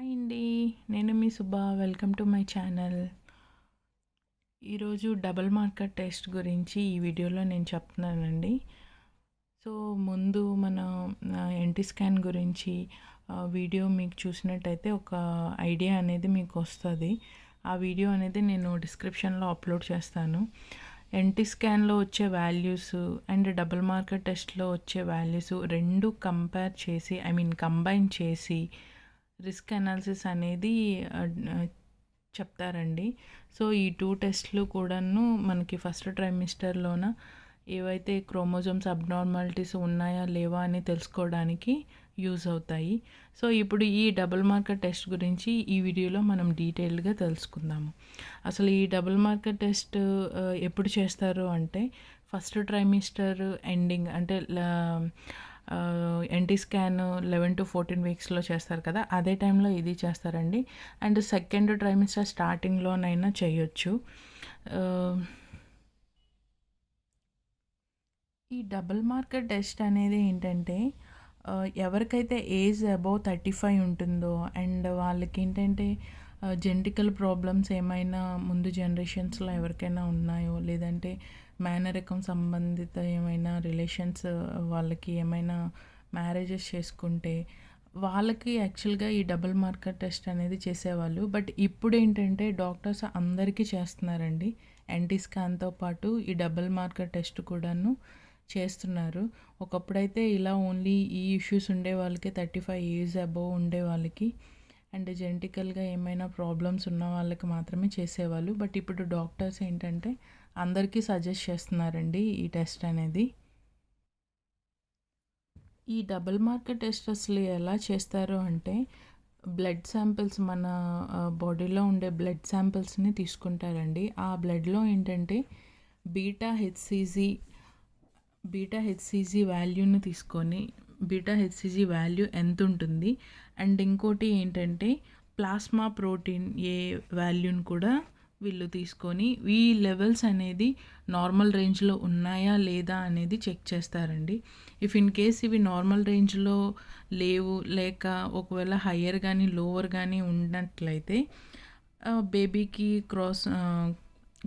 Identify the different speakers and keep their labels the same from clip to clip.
Speaker 1: Hi అండి. నేను మీ Subba. Welcome to my channel. ఈరోజు డబుల్ మార్కర్ టెస్ట్ గురించి ఈ వీడియోలో నేను చెప్తున్నానండి. సో ముందు మన ఎన్టీ స్కాన్ గురించి వీడియో మీకు చూసినట్టయితే ఒక ఐడియా అనేది మీకు వస్తుంది. ఆ వీడియో అనేది నేను డిస్క్రిప్షన్లో అప్లోడ్ చేస్తాను. ఎన్టీ స్కాన్లో వచ్చే వాల్యూస్ అండ్ డబుల్ మార్కర్ టెస్ట్లో వచ్చే వాల్యూస్ రెండు కంబైన్ చేసి రిస్క్ అనాలిసిస్ అనేది చెప్తారండి. సో ఈ 2 టెస్ట్లు కూడాను మనకి ఫస్ట్ ట్రైమిస్టర్లోన ఏవైతే క్రోమోజోమ్స్ అబ్నార్మాలిటీస్ ఉన్నాయా లేవా అని తెలుసుకోవడానికి యూజ్ అవుతాయి. సో ఇప్పుడు ఈ డబుల్ మార్కర్ టెస్ట్ గురించి ఈ వీడియోలో మనం డీటెయిల్డ్గా తెలుసుకుందాము. అసలు ఈ డబుల్ మార్కర్ టెస్ట్ ఎప్పుడు చేస్తారు అంటే ఫస్ట్ ట్రైమిస్టర్ ఎండింగ్ అంటే ఎన్టీ స్కాన్ 11 to 14 వీక్స్లో చేస్తారు కదా, అదే టైంలో ఇది చేస్తారండి. అండ్ సెకండ్ ట్రైమిస్టర్ స్టార్టింగ్లోనైనా చేయొచ్చు. ఈ డబుల్ మార్కర్ టెస్ట్ అనేది ఏంటంటే ఎవరికైతే ఏజ్ అబౌవ్ 35 ఉంటుందో అండ్ వాళ్ళకి ఏంటంటే జెనెటికల్ ప్రాబ్లమ్స్ ఏమైనా ముందు జనరేషన్స్లో ఎవరికైనా ఉన్నాయో, లేదంటే మేనరికం సంబంధిత ఏమైనా రిలేషన్స్ వాళ్ళకి ఏమైనా మ్యారేజెస్ చేసుకుంటే వాళ్ళకి యాక్చువల్గా ఈ డబుల్ మార్కర్ టెస్ట్ అనేది చేసేవాళ్ళు. బట్ ఇప్పుడు ఏంటంటే డాక్టర్స్ అందరికీ చేస్తున్నారండి. ఎన్టీ స్కాన్తో పాటు ఈ డబుల్ మార్కర్ టెస్ట్ కూడాను చేస్తున్నారు. ఒకప్పుడైతే ఇలా ఓన్లీ ఈ ఇష్యూస్ ఉండే వాళ్ళకి 35 years అబోవ్ ఉండే వాళ్ళకి అండ్ జెనెటికల్గా ఏమైనా ప్రాబ్లమ్స్ ఉన్న వాళ్ళకి మాత్రమే చేసేవాళ్ళు. బట్ ఇప్పుడు డాక్టర్స్ ఏంటంటే అందరికీ సజెస్ట్ చేస్తున్నారండి ఈ టెస్ట్ అనేది. ఈ డబుల్ మార్కర్ టెస్ట్ అసలు ఎలా చేస్తారు అంటే బ్లడ్ శాంపిల్స్ మన బాడీలో ఉండే బ్లడ్ శాంపిల్స్ని తీసుకుంటారండి. ఆ బ్లడ్లో ఏంటంటే బీటా హెచ్సిజీ వాల్యూని తీసుకొని బీటా హెచ్సిజీ వాల్యూ ఎంత ఉంటుంది అండ్ ఇంకోటి ఏంటంటే ప్లాస్మా ప్రోటీన్ ఏ వాల్యూని కూడా వీళ్ళు తీసుకొని ఈ లెవెల్స్ అనేది నార్మల్ రేంజ్లో ఉన్నాయా లేదా అనేది చెక్ చేస్తారండి. ఇఫ్ ఇన్ కేస్ ఇవి నార్మల్ రేంజ్లో లేవు, లేక ఒకవేళ హయ్యర్ కానీ లోవర్ కానీ ఉన్నట్లయితే బేబీకి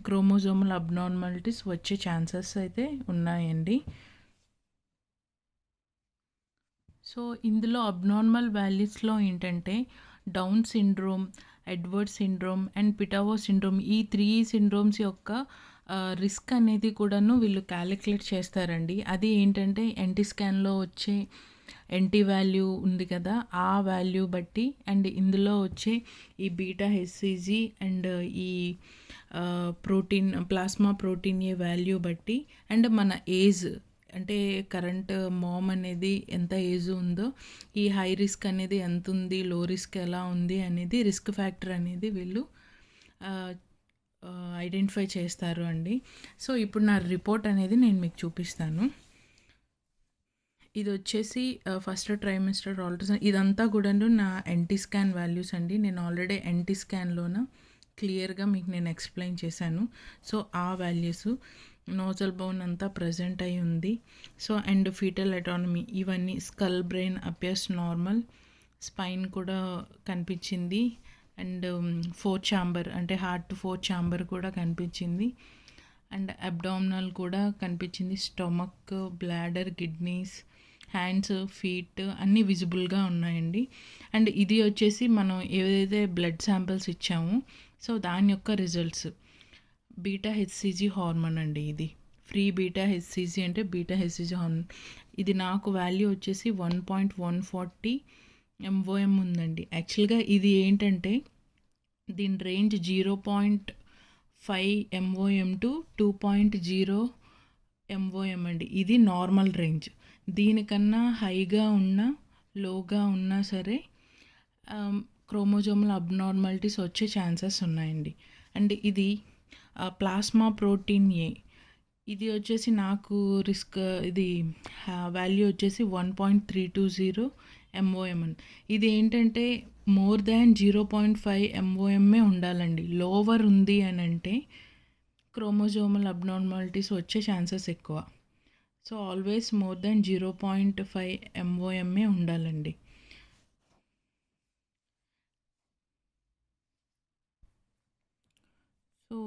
Speaker 1: క్రోమోజోమల్ అబ్నార్మాలిటీస్ వచ్చే ఛాన్సెస్ అయితే ఉన్నాయండి. సో ఇందులో అబ్నార్మల్ వాల్యూస్లో ఏంటంటే Down syndrome, Edward syndrome and Patau syndrome, ఈ 3 సిండ్రోమ్స్ యొక్క రిస్క్ అనేది కూడాను వీళ్ళు క్యాలిక్యులేట్ చేస్తారండి. అది ఏంటంటే ఎన్టీ స్కాన్లో వచ్చే ఎన్టీ వాల్యూ ఉంది కదా, ఆ వాల్యూ బట్టి అండ్ ఇందులో వచ్చే ఈ బీటా హెచ్సిజీ అండ్ ఈ ప్లాస్మా ప్రోటీన్ ఏ వాల్యూ బట్టి అండ్ మన ఏజ్ అంటే కరెంట్ మామ్ అనేది ఎంత ఏజ్ ఉందో, ఈ హై రిస్క్ అనేది ఎంత ఉంది, లో రిస్క్ ఎలా ఉంది అనేది రిస్క్ ఫ్యాక్టర్ అనేది వీళ్ళు ఐడెంటిఫై చేస్తారు అండి. సో ఇప్పుడు నా రిపోర్ట్ అనేది నేను మీకు చూపిస్తాను. ఇది వచ్చేసి ఫస్ట్ ట్రైమిస్టర్ ఆల్ట్రాసౌండ్, ఇదంతా కూడా నా ఎన్టీ స్కాన్ వాల్యూస్ అండి. నేను ఆల్రెడీ ఎన్టీ స్కాన్లోన క్లియర్గా మీకు నేను ఎక్స్ప్లెయిన్ చేశాను. సో ఆ వాల్యూస్ నోజల్ బోన్ అంతా ప్రజెంట్ అయి ఉంది. సో అండ్ ఫీటల్ అటానమీ ఇవన్నీ, skull brain appears normal, spine కూడా కనిపించింది అండ్ 4th ఛాంబర్ అంటే హార్ట్ 4th ఛాంబర్ కూడా కనిపించింది అండ్ అబ్డామినల్ కూడా కనిపించింది. Stomach, bladder, kidneys, hands, feet అన్నీ విజిబుల్గా ఉన్నాయండి. అండ్ ఇది వచ్చేసి మనం ఏదైతే బ్లడ్ శాంపిల్స్ ఇచ్చామో సో దాని యొక్క రిజల్ట్స్. బీటా హెచ్సిజీ హార్మోన్ అండి, ఇది ఫ్రీ బీటా హెచ్సిజీ అంటే బీటా హెచ్సిజీ హార్మోన్. ఇది నాకు వాల్యూ వచ్చేసి 1.140 MOM ఉందండి. యాక్చువల్గా ఇది ఏంటంటే దీని రేంజ్ 0.5 MOM టు 2.0 MOM అండి. ఇది నార్మల్ రేంజ్. దీనికన్నా హైగా ఉన్నా లోగా ఉన్నా సరే క్రోమోజోమల్ అబ్నార్మాలిటీస్ వచ్చే ఛాన్సెస్ ఉన్నాయండి. అండ్ ఇది ప్లాస్మా ప్రోటీన్ ఏ, ఇది వచ్చేసి నాకు రిస్క్, ఇది వాల్యూ వచ్చేసి 1.320 MOM. ఇది ఏంటంటే మోర్ దాన్ 0.5 MOM ఉండాలండి. లోవర్ ఉంది అని అంటే క్రోమోజోమల్ అబ్నార్మాలిటీస్ వచ్చే ఛాన్సెస్ ఎక్కువ. So always more than 0.5 MOM ఉండాలండి. సో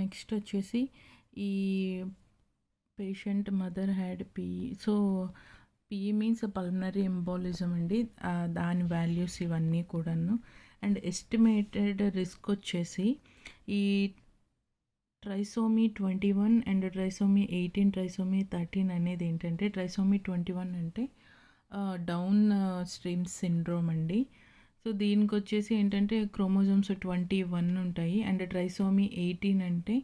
Speaker 1: నెక్స్ట్ వచ్చేసి ఈ patient mother had PE. So PE means pulmonary embolism అండి. దాని వాల్యూస్ ఇవన్నీ కూడాను. అండ్ ఎస్టిమేటెడ్ రిస్క్ వచ్చేసి ఈ ట్రైసోమీ 21 అండ్ ట్రైసోమీ 18, ట్రైసోమీ 13 అనేది ఏంటంటే, ట్రైసోమీ 21 అంటే డౌన్ స్ట్రీమ్ సిండ్రోమ్ అండి. సో దీనికి వచ్చేసి ఏంటంటే క్రోమోజోమ్స్ 21 ఉంటాయి. అండ్ ట్రైసోమీ 18 అంటే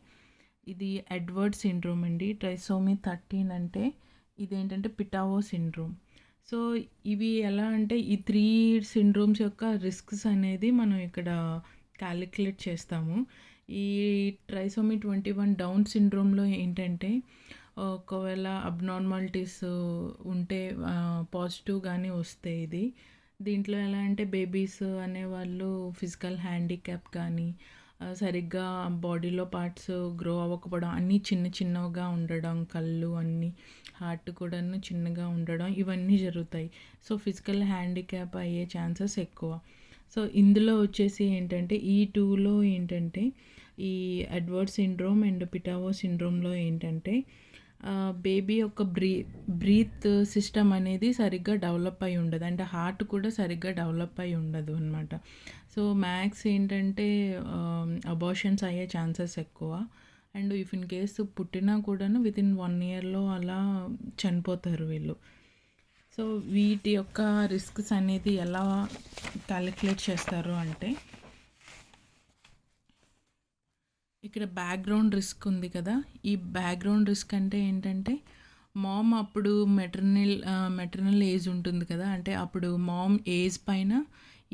Speaker 1: ఇది ఎడ్వర్డ్ సిండ్రోమ్ అండి. ట్రైసోమీ 13 అంటే ఇదేంటంటే పిటావో సిండ్రోమ్. సో ఇవి ఎలా అంటే ఈ 3 సిండ్రోమ్స్ యొక్క రిస్క్స్ అనేది మనం ఇక్కడ క్యాలిక్యులేట్ చేస్తాము. ఈ ట్రైసోమీ 21 డౌన్ సిండ్రోమ్లో ఏంటంటే ఒకవేళ అబ్నార్మాలిటీస్ ఉంటే పాజిటివ్గానే వస్తాయి. దీంట్లో ఎలా అంటే బేబీస్ అనేవాళ్ళు ఫిజికల్ హ్యాండిక్యాప్ కానీ సరిగ్గా బాడీలో పార్ట్స్ గ్రో అవ్వకపోవడం, అన్నీ చిన్న చిన్నగా ఉండడం, కళ్ళు అన్నీ, హార్ట్ కూడాను చిన్నగా ఉండడం, ఇవన్నీ జరుగుతాయి. సో ఫిజికల్ హ్యాండిక్యాప్ అయ్యే ఛాన్సెస్ ఎక్కువ. సో ఇందులో వచ్చేసి ఏంటంటే ఈ 2లో ఏంటంటే ఈ ఎడ్వర్డ్ సిండ్రోమ్ అండ్ పిటావో సిండ్రోమ్లో ఏంటంటే బేబీ యొక్క బ్రీత్ సిస్టమ్ అనేది సరిగ్గా డెవలప్ అయి ఉండదు. అండ్ హార్ట్ కూడా సరిగ్గా డెవలప్ అయి ఉండదు అనమాట. సో మ్యాక్స్ ఏంటంటే అబార్షన్స్ అయ్యే ఛాన్సెస్ ఎక్కువ. అండ్ ఇఫ్ ఇన్ కేసు పుట్టినా కూడాను వితిన్ 1 ఇయర్లో అలా చనిపోతారు వీళ్ళు. సో వీటి యొక్క రిస్క్స్ అనేది ఎలా క్యాలిక్యులేట్ చేస్తారు అంటే, ఇక్కడ బ్యాక్గ్రౌండ్ రిస్క్ ఉంది కదా. ఈ బ్యాక్గ్రౌండ్ రిస్క్ అంటే ఏంటంటే మామ్ అప్పుడు మెటర్నల్ ఏజ్ ఉంటుంది కదా, అంటే అప్పుడు మామ్ ఏజ్ పైన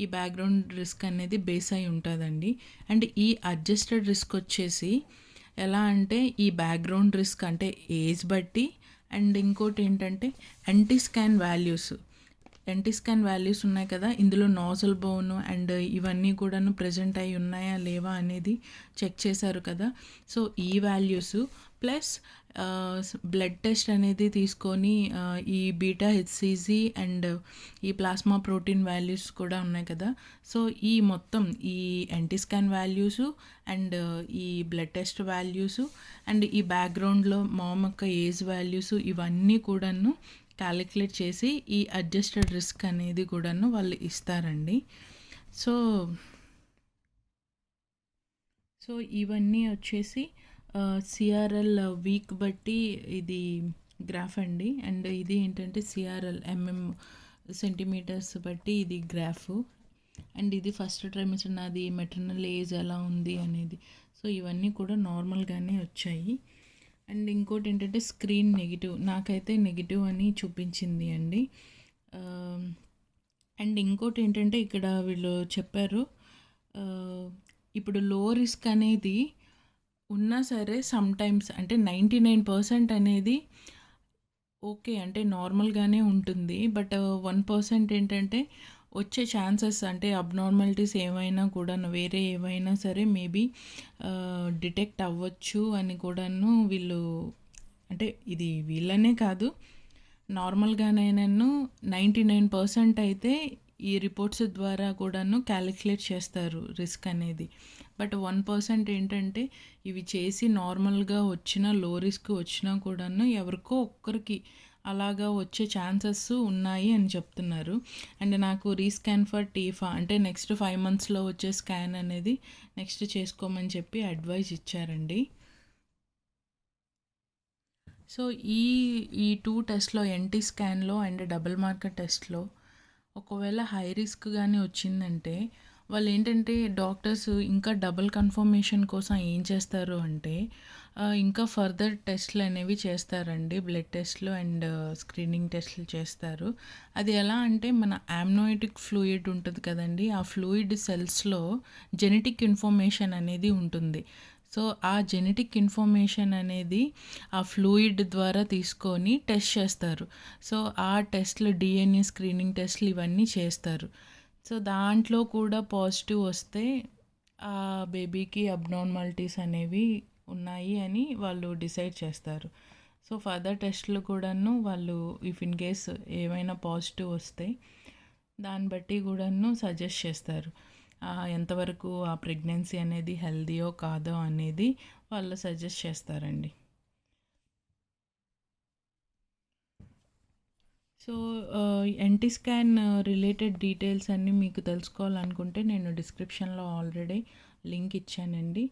Speaker 1: ఈ బ్యాక్గ్రౌండ్ రిస్క్ అనేది బేస్ అయి ఉంటుందండి. అండ్ ఈ అడ్జస్టెడ్ రిస్క్ వచ్చేసి ఎలా అంటే ఈ బ్యాక్గ్రౌండ్ రిస్క్ అంటే ఏజ్ బట్టి, అండ్ ఇంకోటి ఏంటంటే ఎన్టీ స్కాన్ వాల్యూస్ ఉన్నాయి కదా, ఇందులో నాజల్ బోన్ అండ్ ఇవన్నీ కూడాను ప్రజెంట్ అయి ఉన్నాయా లేవా అనేది చెక్ చేశారు కదా. సో ఈ వాల్యూస్ ప్లస్ బ్లడ్ టెస్ట్ అనేది తీసుకొని ఈ బీటా హెచ్సిజీ అండ్ ఈ ప్లాస్మా ప్రోటీన్ వాల్యూస్ కూడా ఉన్నాయి కదా. సో ఈ మొత్తం ఈ ఎన్టీ స్కాన్ వాల్యూస్ అండ్ ఈ బ్లడ్ టెస్ట్ వాల్యూస్ అండ్ ఈ బ్యాక్గ్రౌండ్లో మామ్ యొక్క ఏజ్ వాల్యూస్ ఇవన్నీ కూడాను క్యాలిక్యులేట్ చేసి ఈ అడ్జస్టెడ్ రిస్క్ అనేది కూడాను వాళ్ళు ఇస్తారండి. సో ఇవన్నీ వచ్చేసి సిఆర్ఎల్ వీక్ బట్టి ఇది గ్రాఫ్ అండి. అండ్ ఇది ఏంటంటే సిఆర్ఎల్ సెంటీమీటర్స్ బట్టి ఇది గ్రాఫ్. అండ్ ఇది ఫస్ట్ ట్రైమిస్టర్ నాది మెటర్నల్ ఏజ్ ఎలా ఉంది అనేది. సో ఇవన్నీ కూడా నార్మల్గానే వచ్చాయి. అండ్ ఇంకోటి ఏంటంటే స్క్రీన్ నెగిటివ్, నాకైతే నెగిటివ్ అని చూపించింది అండి. అండ్ ఇంకోటి ఏంటంటే ఇక్కడ వీళ్ళు చెప్పారు, ఇప్పుడు లో రిస్క్ అనేది ఉన్నా సరే సమ్టైమ్స్ అంటే 99% అనేది ఓకే అంటే నార్మల్గానే ఉంటుంది. బట్ 1% ఏంటంటే వచ్చే ఛాన్సెస్ అంటే అబ్నార్మాలిటీస్ ఏమైనా కూడా వేరే ఏవైనా సరే మేబీ డిటెక్ట్ అవ్వచ్చు అని కూడాను వీళ్ళు, అంటే ఇది వీళ్ళనే కాదు నార్మల్గానైనాను 99% అయితే ఈ రిపోర్ట్స్ ద్వారా కూడాను క్యాలిక్యులేట్ చేస్తారు రిస్క్ అనేది. బట్ 1% ఏంటంటే ఇవి చేసి నార్మల్గా వచ్చిన లో రిస్క్ వచ్చినా కూడాను ఎవరికో ఒక్కరికి అలాగా వచ్చే ఛాన్సెస్ ఉన్నాయి అని చెప్తున్నారు. అండ్ నాకు రీస్కాన్ ఫర్ టీఫా అంటే నెక్స్ట్ 5 monthsలో వచ్చే స్కాన్ అనేది నెక్స్ట్ చేసుకోమని చెప్పి అడ్వైజ్ ఇచ్చారండి. సో ఈ 2 టెస్ట్లో ఎన్టీ స్కాన్లో అండ్ డబుల్ మార్కర్ టెస్ట్లో ఒకవేళ హై రిస్క్ కానీ వచ్చిందంటే వాళ్ళు ఏంటంటే డాక్టర్స్ ఇంకా డబుల్ కన్ఫర్మేషన్ కోసం ఏం చేస్తారు అంటే ఇంకా ఫర్దర్ టెస్ట్లు అనేవి చేస్తారండి. బ్లడ్ టెస్ట్లు అండ్ స్క్రీనింగ్ టెస్ట్లు చేస్తారు. అది ఎలా అంటే మన ఆమ్నోయిటిక్ ఫ్లూయిడ్ ఉంటుంది కదండి, ఆ ఫ్లూయిడ్ సెల్స్లో జెనెటిక్ ఇన్ఫర్మేషన్ అనేది ఉంటుంది. సో ఆ జెనెటిక్ ఇన్ఫర్మేషన్ అనేది ఆ ఫ్లూయిడ్ ద్వారా తీసుకొని టెస్ట్ చేస్తారు. సో ఆ టెస్ట్లు డిఎన్ఏ స్క్రీనింగ్ టెస్ట్లు ఇవన్నీ చేస్తారు. సో దాంట్లో కూడా పాజిటివ్ వస్తే ఆ బేబీకి అబ్నార్మాలిటీస్ అనేవి ఉన్నాయి అని వాళ్ళు డిసైడ్ చేస్తారు. సో ఫర్దర్ టెస్ట్లు కూడాను వాళ్ళు ఇఫ్ ఇన్ కేస్ ఏమైనా పాజిటివ్ వస్తే దాన్ని బట్టి కూడాను సజెస్ట్ చేస్తారు. ఎంతవరకు ఆ ప్రెగ్నెన్సీ అనేది హెల్దీయో కాదో అనేది వాళ్ళు సజెస్ట్ చేస్తారండి. So NT scan related details అన్నీ మీకు తెలుసుకోవాలనుకుంటే నేను డిస్క్రిప్షన్లో ఆల్రెడీ లింక్ ఇచ్చానండి.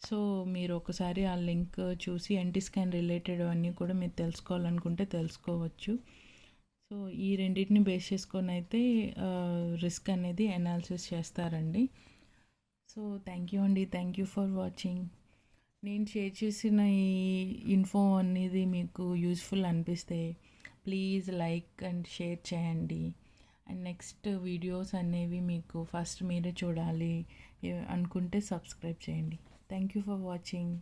Speaker 1: సో మీరు ఒకసారి ఆ లింక్ చూసి ఎన్టీ స్కాన్ రిలేటెడ్ అన్నీ కూడా మీరు తెలుసుకోవాలనుకుంటే తెలుసుకోవచ్చు. సో ఈ రెండింటిని బేస్ చేసుకొని అయితే రిస్క్ అనేది అనాలిసిస్ చేస్తారండి. సో థ్యాంక్ యూ అండి, థ్యాంక్ యూ ఫర్ వాచింగ్. నేను షేర్ చేసిన ఈ ఇన్ఫో అనేది మీకు యూస్ఫుల్ అనిపిస్తే ప్లీజ్ లైక్ అండ్ షేర్ చేయండి. అండ్ నెక్స్ట్ వీడియోస్ అనేవి మీకు ఫస్ట్ మీరే చూడాలి అనుకుంటే సబ్స్క్రైబ్ చేయండి. Thank you for watching.